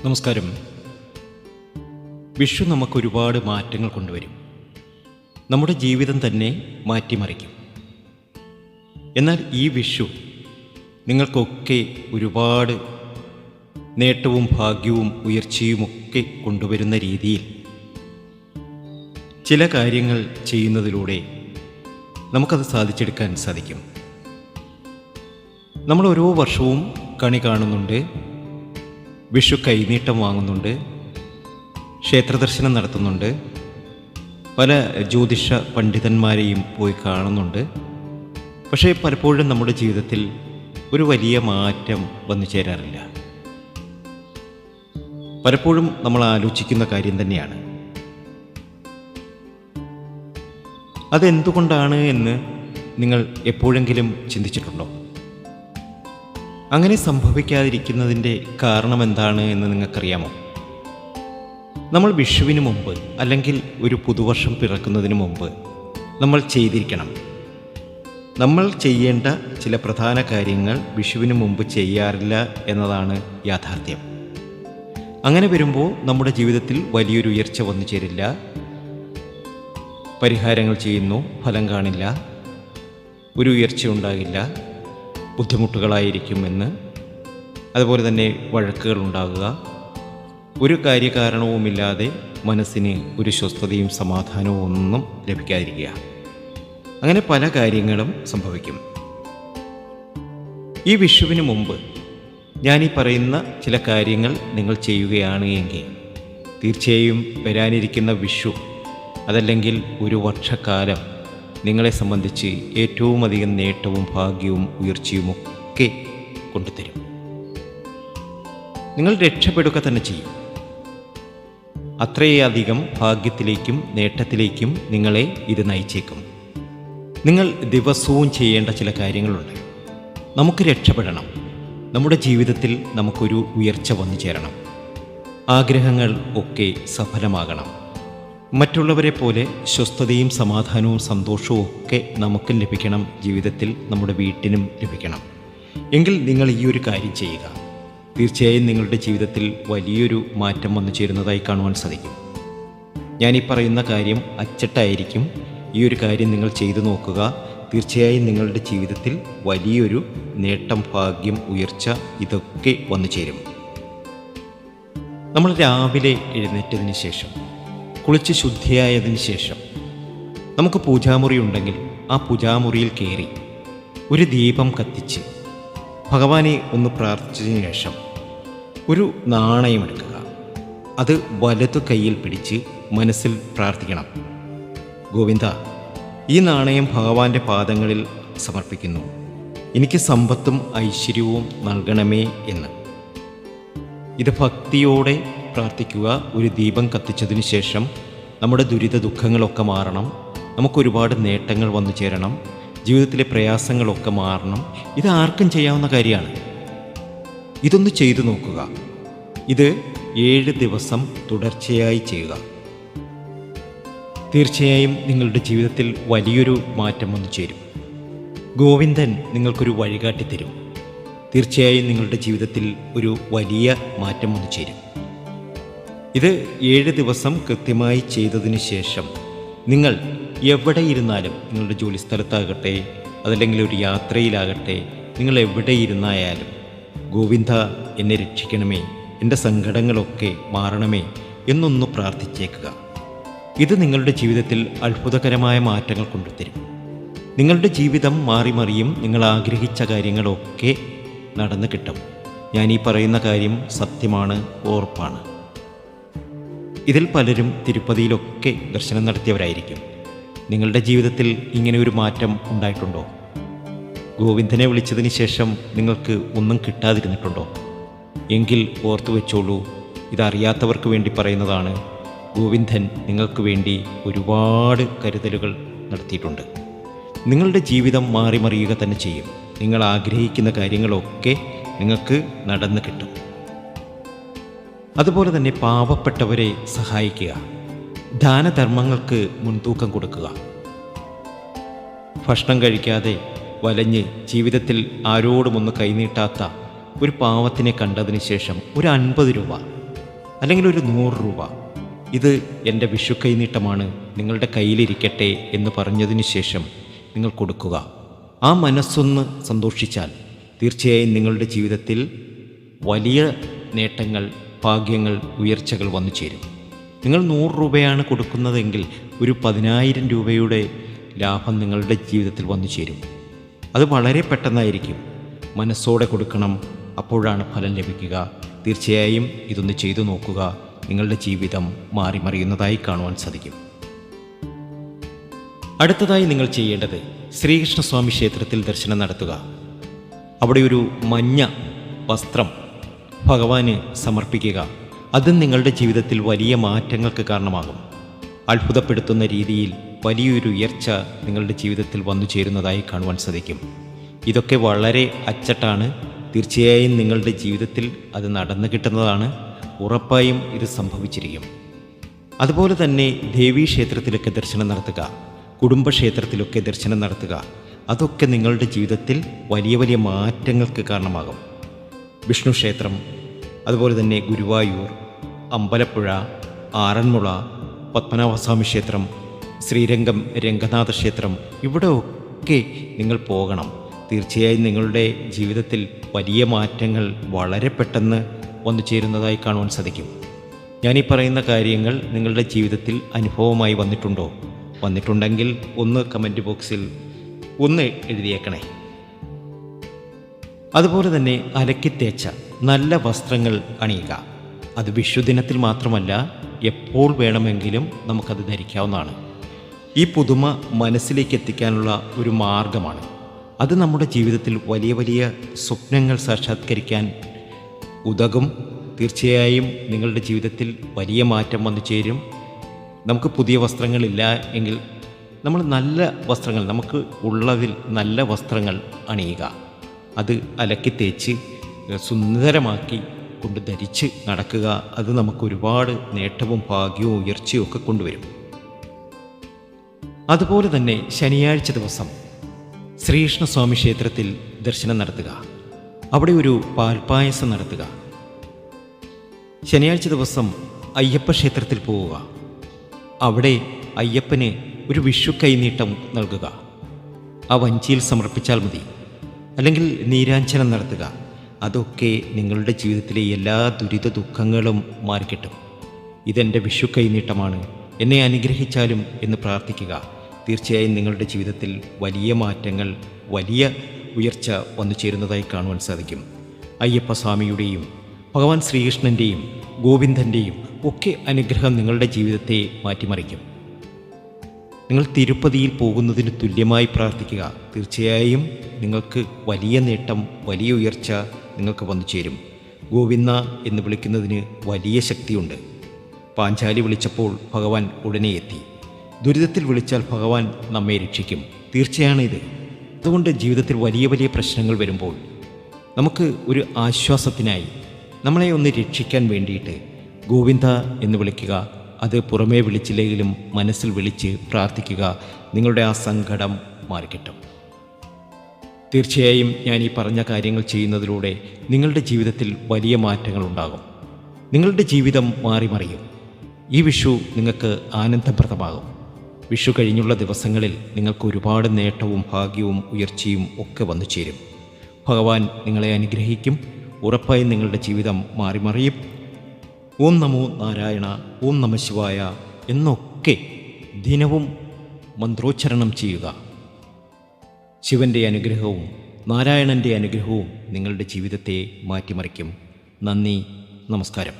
നമസ്കാരം. വിഷു നമുക്കൊരുപാട് മാറ്റങ്ങൾ കൊണ്ടുവരും. നമ്മുടെ ജീവിതം തന്നെ മാറ്റിമറിക്കും. എന്നാൽ ഈ വിഷു നിങ്ങൾക്കൊക്കെ ഒരുപാട് നേട്ടവും ഭാഗ്യവും ഉയർച്ചയുമൊക്കെ കൊണ്ടുവരുന്ന രീതിയിൽ ചില കാര്യങ്ങൾ ചെയ്യുന്നതിലൂടെ നമുക്കത് സാധിച്ചെടുക്കാൻ സാധിക്കും. നമ്മൾ ഓരോ വർഷവും കണി കാണുന്നുണ്ട്, വിഷു കൈനീട്ടം വാങ്ങുന്നുണ്ട്, ക്ഷേത്രദർശനം നടത്തുന്നുണ്ട്, പല ജ്യോതിഷ പണ്ഡിതന്മാരെയും പോയി കാണുന്നുണ്ട്. പക്ഷേ പലപ്പോഴും നമ്മുടെ ജീവിതത്തിൽ ഒരു വലിയ മാറ്റം വന്നു ചേരാറില്ല. പലപ്പോഴും നമ്മൾ ആലോചിക്കുന്ന കാര്യം തന്നെയാണ്, അതെന്തുകൊണ്ടാണ് എന്ന് നിങ്ങൾ എപ്പോഴെങ്കിലും ചിന്തിച്ചിട്ടുണ്ടോ? അങ്ങനെ സംഭവിക്കാതിരിക്കുന്നതിൻ്റെ കാരണം എന്താണ് എന്ന് നിങ്ങൾക്കറിയാമോ? നമ്മൾ വിഷുവിന് മുമ്പ് അല്ലെങ്കിൽ ഒരു പുതുവർഷം പിറക്കുന്നതിന് മുമ്പ് നമ്മൾ ചെയ്തിരിക്കണം. നമ്മൾ ചെയ്യേണ്ട ചില പ്രധാന കാര്യങ്ങൾ വിഷുവിന് മുമ്പ് ചെയ്യാറില്ല എന്നതാണ് യാഥാർത്ഥ്യം. അങ്ങനെ വരുമ്പോൾ നമ്മുടെ ജീവിതത്തിൽ വലിയൊരു ഉയർച്ച വന്നു ചേരില്ല. പരിഹാരങ്ങൾ ചെയ്യുന്നു, ഫലം കാണില്ല, ഒരു ഉയർച്ച ഉണ്ടാകില്ല, ബുദ്ധിമുട്ടുകളായിരിക്കുമെന്ന്, അതുപോലെ തന്നെ വഴക്കുകൾ ഉണ്ടാകുക, ഒരു കാര്യകാരണവുമില്ലാതെ മനസ്സിന് ഒരു സ്വസ്ഥതയും സമാധാനവും ഒന്നും ലഭിക്കാതിരിക്കുക, അങ്ങനെ പല കാര്യങ്ങളും സംഭവിക്കും. ഈ വിഷുവിന് മുമ്പ് ഞാനീ പറയുന്ന ചില കാര്യങ്ങൾ നിങ്ങൾ ചെയ്യുകയാണ് എങ്കിൽ തീർച്ചയായും വരാനിരിക്കുന്ന വിഷു അതല്ലെങ്കിൽ ഒരു വർഷക്കാലം നിങ്ങളെ സംബന്ധിച്ച് ഏറ്റവും അധികം നേട്ടവും ഭാഗ്യവും ഉയർച്ചയുമൊക്കെ കൊണ്ടുതരും. നിങ്ങൾ രക്ഷപ്പെടുക തന്നെ ചെയ്യും. അത്രയധികം ഭാഗ്യത്തിലേക്കും നേട്ടത്തിലേക്കും നിങ്ങളെ ഇത് നയിച്ചേക്കും. നിങ്ങൾ ദിവസവും ചെയ്യേണ്ട ചില കാര്യങ്ങളുണ്ട്. നമുക്ക് രക്ഷപ്പെടണം. നമ്മുടെ ജീവിതത്തിൽ നമുക്കൊരു ഉയർച്ച വന്നു ചേരണം. ആഗ്രഹങ്ങൾ ഒക്കെ സഫലമാകണം. മറ്റുള്ളവരെ പോലെ സ്വസ്ഥതയും സമാധാനവും സന്തോഷവും ഒക്കെ നമുക്കും ലഭിക്കണം. ജീവിതത്തിൽ നമ്മുടെ വീട്ടിനും ലഭിക്കണം. എങ്കിൽ നിങ്ങൾ ഈ ഒരു കാര്യം ചെയ്യുക. തീർച്ചയായും നിങ്ങളുടെ ജീവിതത്തിൽ വലിയൊരു മാറ്റം വന്നു ചേരുന്നതായി കാണുവാൻ സാധിക്കും. ഞാനീ പറയുന്ന കാര്യം അച്ചട്ടായിരിക്കും. ഈ ഒരു കാര്യം നിങ്ങൾ ചെയ്തു നോക്കുക. തീർച്ചയായും നിങ്ങളുടെ ജീവിതത്തിൽ വലിയൊരു നേട്ടം, ഭാഗ്യം, ഉയർച്ച ഇതൊക്കെ വന്നു ചേരും. നമ്മൾ രാവിലെ എഴുന്നേറ്റതിന് ശേഷം, കുളിച്ച് ശുദ്ധിയായതിന് ശേഷം, നമുക്ക് പൂജാമുറി ഉണ്ടെങ്കിൽ ആ പൂജാമുറിയിൽ കയറി ഒരു ദീപം കത്തിച്ച് ഭഗവാനെ ഒന്ന് പ്രാർത്ഥിച്ചതിന് ശേഷം ഒരു നാണയമെടുക്കുക. അത് വലതു കൈയിൽ പിടിച്ച് മനസ്സിൽ പ്രാർത്ഥിക്കണം. ഗോവിന്ദ, ഈ നാണയം ഭഗവാന്റെ പാദങ്ങളിൽ സമർപ്പിക്കുന്നു. എനിക്ക് സമ്പത്തും ഐശ്വര്യവും നൽകണമേ എന്ന്. ഇത് ഭക്തിയോടെ പ്രാർത്ഥിക്കുക. ഒരു ദീപം കത്തിച്ചതിന് ശേഷം നമ്മുടെ ദുരിത ദുഃഖങ്ങളൊക്കെ മാറണം. നമുക്കൊരുപാട് നേട്ടങ്ങൾ വന്നു ചേരണം. ജീവിതത്തിലെ പ്രയാസങ്ങളൊക്കെ മാറണം. ഇത് ആർക്കും ചെയ്യാവുന്ന കാര്യമാണ്. ഇതൊന്ന് ചെയ്തു നോക്കുക. ഇത് 7 ദിവസം തുടർച്ചയായി ചെയ്യുക. തീർച്ചയായും നിങ്ങളുടെ ജീവിതത്തിൽ വലിയൊരു മാറ്റം വന്നു ചേരും. ഗോവിന്ദൻ നിങ്ങൾക്കൊരു വഴികാട്ടി തരും. തീർച്ചയായും നിങ്ങളുടെ ജീവിതത്തിൽ ഒരു വലിയ മാറ്റം വന്നു ചേരും. ഇത് 7 ദിവസം കൃത്യമായി ചെയ്തതിന് ശേഷം നിങ്ങൾ എവിടെ ഇരുന്നാലും, നിങ്ങളുടെ ജോലി സ്ഥലത്താകട്ടെ അതല്ലെങ്കിൽ ഒരു യാത്രയിലാകട്ടെ, നിങ്ങൾ എവിടെ ഇരുന്നായാലും ഗോവിന്ദ എന്നെ രക്ഷിക്കണമേ, എൻ്റെ സങ്കടങ്ങളൊക്കെ മാറണമേ എന്നൊന്ന് പ്രാർത്ഥിച്ചേക്കുക. ഇത് നിങ്ങളുടെ ജീവിതത്തിൽ അത്ഭുതകരമായ മാറ്റങ്ങൾ കൊണ്ടുതരും. നിങ്ങളുടെ ജീവിതം മാറിമറിയും. നിങ്ങൾ ആഗ്രഹിച്ച കാര്യങ്ങളൊക്കെ നടന്നു കിട്ടും. ഞാനീ പറയുന്ന കാര്യം സത്യമാണ്, ഉറപ്പാണ്. ഇതിൽ പലരും തിരുപ്പതിയിലൊക്കെ ദർശനം നടത്തിയവരായിരിക്കും. നിങ്ങളുടെ ജീവിതത്തിൽ ഇങ്ങനെ ഒരു മാറ്റം ഉണ്ടായിട്ടുണ്ടോ? ഗോവിന്ദനെ വിളിച്ചതിന് ശേഷം നിങ്ങൾക്ക് ഒന്നും കിട്ടാതിരുന്നിട്ടുണ്ടോ? എങ്കിൽ ഓർത്തു വെച്ചോളൂ, ഇതറിയാത്തവർക്ക് വേണ്ടി പറയുന്നതാണ്. ഗോവിന്ദൻ നിങ്ങൾക്ക് വേണ്ടി ഒരുപാട് കരുതലുകൾ നടത്തിയിട്ടുണ്ട്. നിങ്ങളുടെ ജീവിതം മാറിമറിയുക തന്നെ ചെയ്യും. നിങ്ങൾ ആഗ്രഹിക്കുന്ന കാര്യങ്ങളൊക്കെ നിങ്ങൾക്ക് നടന്നു കിട്ടും. അതുപോലെ തന്നെ പാവപ്പെട്ടവരെ സഹായിക്കുക. ദാനധർമ്മങ്ങൾക്ക് മുൻതൂക്കം കൊടുക്കുക. ഭക്ഷണം കഴിക്കാതെ വലഞ്ഞ് ജീവിതത്തിൽ ആരോടുമൊന്ന് കൈനീട്ടാത്ത ഒരു പാവത്തിനെ കണ്ടതിന് ശേഷം ഒരു 50 രൂപ അല്ലെങ്കിൽ ഒരു 100 രൂപ, ഇത് എൻ്റെ വിഷു കൈനീട്ടമാണ്, നിങ്ങളുടെ കയ്യിലിരിക്കട്ടെ എന്ന് പറഞ്ഞതിന് ശേഷം നിങ്ങൾ കൊടുക്കുക. ആ മനസ്സൊന്ന് സന്തോഷിച്ചാൽ തീർച്ചയായും നിങ്ങളുടെ ജീവിതത്തിൽ വലിയ നേട്ടങ്ങൾ, ഭാഗ്യങ്ങൾ, ഉയർച്ചകൾ വന്നു ചേരും. നിങ്ങൾ 100 രൂപയാണ് കൊടുക്കുന്നതെങ്കിൽ ഒരു 10,000 രൂപയുടെ ലാഭം നിങ്ങളുടെ ജീവിതത്തിൽ വന്നു ചേരും. അത് വളരെ പെട്ടെന്നായിരിക്കും. മനസ്സോടെ കൊടുക്കണം, അപ്പോഴാണ് ഫലം ലഭിക്കുക. തീർച്ചയായും ഇതൊന്ന് ചെയ്തു നോക്കുക. നിങ്ങളുടെ ജീവിതം മാറിമറിയുന്നതായി കാണുവാൻ സാധിക്കും. അടുത്തതായി നിങ്ങൾ ചെയ്യേണ്ടത് ശ്രീകൃഷ്ണസ്വാമി ക്ഷേത്രത്തിൽ ദർശനം നടത്തുക. അവിടെ ഒരു മഞ്ഞ വസ്ത്രം ഭഗവാന് സമർപ്പിക്കുക. അത് നിങ്ങളുടെ ജീവിതത്തിൽ വലിയ മാറ്റങ്ങൾക്ക് കാരണമാകും. അത്ഭുതപ്പെടുത്തുന്ന രീതിയിൽ വലിയൊരു ഉയർച്ച നിങ്ങളുടെ ജീവിതത്തിൽ വന്നു ചേരുന്നതായി കാണുവാൻ സാധിക്കും. ഇതൊക്കെ വളരെ അച്ചട്ടാണ്. തീർച്ചയായും നിങ്ങളുടെ ജീവിതത്തിൽ അത് നടന്നു കിട്ടുന്നതാണ്. ഉറപ്പായും ഇത് സംഭവിച്ചിരിക്കും. അതുപോലെ തന്നെ ദേവീക്ഷേത്രത്തിലൊക്കെ ദർശനം നടത്തുക, കുടുംബക്ഷേത്രത്തിലൊക്കെ ദർശനം നടത്തുക. അതൊക്കെ നിങ്ങളുടെ ജീവിതത്തിൽ വലിയ വലിയ മാറ്റങ്ങൾക്ക് കാരണമാകും. വിഷ്ണു ക്ഷേത്രം, അതുപോലെ തന്നെ ഗുരുവായൂർ, അമ്പലപ്പുഴ, ആറന്മുള, പത്മനാഭസ്വാമി ക്ഷേത്രം, ശ്രീരംഗം രംഗനാഥ ക്ഷേത്രം, ഇവിടെ ഒക്കെ നിങ്ങൾ പോകണം. തീർച്ചയായും നിങ്ങളുടെ ജീവിതത്തിൽ വലിയ മാറ്റങ്ങൾ വളരെ പെട്ടെന്ന് വന്നു ചേരുന്നതായി കാണുവാൻ സാധിക്കും. ഞാനീ പറയുന്ന കാര്യങ്ങൾ നിങ്ങളുടെ ജീവിതത്തിൽ അനുഭവമായി വന്നിട്ടുണ്ടോ? വന്നിട്ടുണ്ടെങ്കിൽ ഒന്ന് കമൻറ്റ് ബോക്സിൽ ഒന്ന് എഴുതിയേക്കണേ. അതുപോലെ തന്നെ അലക്കി തേച്ച നല്ല വസ്ത്രങ്ങൾ അണിയുക. അത് വിഷുദിനത്തിൽ മാത്രമല്ല, എപ്പോൾ വേണമെങ്കിലും നമുക്കത് ധരിക്കാവുന്നതാണ്. ഈ പുതുമ മനസ്സിലേക്ക് എത്തിക്കാനുള്ള ഒരു മാർഗമാണ്. അത് നമ്മുടെ ജീവിതത്തിൽ വലിയ വലിയ സ്വപ്നങ്ങൾ സാക്ഷാത്കരിക്കാൻ ഉതകും. തീർച്ചയായും നിങ്ങളുടെ ജീവിതത്തിൽ വലിയ മാറ്റം വന്നു ചേരും. നമുക്ക് പുതിയ വസ്ത്രങ്ങളില്ല എങ്കിൽ നമ്മൾ നല്ല വസ്ത്രങ്ങൾ, നമുക്ക് ഉള്ളതിൽ നല്ല വസ്ത്രങ്ങൾ അണിയുക. അത് അലക്കി തേച്ച് സുന്ദരമാക്കി കൊണ്ട് ധരിച്ച് നടക്കുക. അത് നമുക്ക് ഒരുപാട് നേട്ടവും ഭാഗ്യവും ഉയർച്ചയും ഒക്കെ കൊണ്ടുവരും. അതുപോലെ തന്നെ ശനിയാഴ്ച ദിവസം ശ്രീകൃഷ്ണസ്വാമി ക്ഷേത്രത്തിൽ ദർശനം നടത്തുക. അവിടെ ഒരു പാൽപ്പായസം നടത്തുക. ശനിയാഴ്ച ദിവസം അയ്യപ്പ ക്ഷേത്രത്തിൽ പോവുക. അവിടെ അയ്യപ്പന് ഒരു വിഷു കൈനീട്ടം നൽകുക. ആ വഞ്ചിയിൽ സമർപ്പിച്ചാൽ മതി. അല്ലെങ്കിൽ നീരാഞ്ജനം നടത്തുക. അതൊക്കെ നിങ്ങളുടെ ജീവിതത്തിലെ എല്ലാ ദുരിത ദുഃഖങ്ങളും മാറിക്കിട്ടും. ഇതെൻ്റെ വിഷു കൈനീട്ടമാണ്, എന്നെ അനുഗ്രഹിച്ചാലും എന്ന് പ്രാർത്ഥിക്കുക. തീർച്ചയായും നിങ്ങളുടെ ജീവിതത്തിൽ വലിയ മാറ്റങ്ങൾ, വലിയ ഉയർച്ച വന്നു ചേരുന്നതായി കാണുവാൻ സാധിക്കും. അയ്യപ്പസ്വാമിയുടെയും ഭഗവാൻ ശ്രീകൃഷ്ണൻ്റെയും ഗോവിന്ദൻ്റെയും ഒക്കെ അനുഗ്രഹം നിങ്ങളുടെ ജീവിതത്തെ മാറ്റിമറിക്കും. നിങ്ങൾ തിരുപ്പതിയിൽ പോകുന്നതിന് തുല്യമായി പ്രാർത്ഥിക്കുക. തീർച്ചയായും നിങ്ങൾക്ക് വലിയ നേട്ടം, വലിയ ഉയർച്ച നിങ്ങൾക്ക് വന്നു ചേരും. ഗോവിന്ദ എന്ന് വിളിക്കുന്നതിന് വലിയ ശക്തിയുണ്ട്. പാഞ്ചാലി വിളിച്ചപ്പോൾ ഭഗവാൻ ഉടനെ എത്തി. ദുരിതത്തിൽ വിളിച്ചാൽ ഭഗവാൻ നമ്മെ രക്ഷിക്കും. തീർച്ചയാണ് ഇത്. അതുകൊണ്ട് ജീവിതത്തിൽ വലിയ വലിയ പ്രശ്നങ്ങൾ വരുമ്പോൾ നമുക്ക് ഒരു ആശ്വാസത്തിനായി, നമ്മളെ ഒന്ന് രക്ഷിക്കാൻ വേണ്ടിയിട്ട് ഗോവിന്ദ എന്ന് വിളിക്കുക. അത് പുറമേ വിളിച്ചില്ലെങ്കിലും മനസ്സിൽ വിളിച്ച് പ്രാർത്ഥിക്കുക. നിങ്ങളുടെ ആ സങ്കടം മാറിക്കിട്ടും. തീർച്ചയായും ഞാൻ ഈ പറഞ്ഞ കാര്യങ്ങൾ ചെയ്യുന്നതിലൂടെ നിങ്ങളുടെ ജീവിതത്തിൽ വലിയ മാറ്റങ്ങൾ ഉണ്ടാകും. നിങ്ങളുടെ ജീവിതം മാറിമറിയും. ഈ വിഷു നിങ്ങൾക്ക് ആനന്ദപ്രദമാകും. വിഷു കഴിഞ്ഞുള്ള ദിവസങ്ങളിൽ നിങ്ങൾക്ക് ഒരുപാട് നേട്ടവും ഭാഗ്യവും ഉയർച്ചയും ഒക്കെ വന്നു ചേരും. ഭഗവാൻ നിങ്ങളെ അനുഗ്രഹിക്കും. ഉറപ്പായും നിങ്ങളുടെ ജീവിതം മാറിമറിയും. ഓം നമോ നാരായണ, ഓം നമഃ ശിവായ എന്നൊക്കെ ദിനവും മന്ത്രോച്ചാരണം ചെയ്യുക. ശിവൻ്റെ അനുഗ്രഹവും നാരായണൻ്റെ അനുഗ്രഹവും നിങ്ങളുടെ ജീവിതത്തെ മാറ്റിമറിക്കും. നന്ദി, നമസ്കാരം.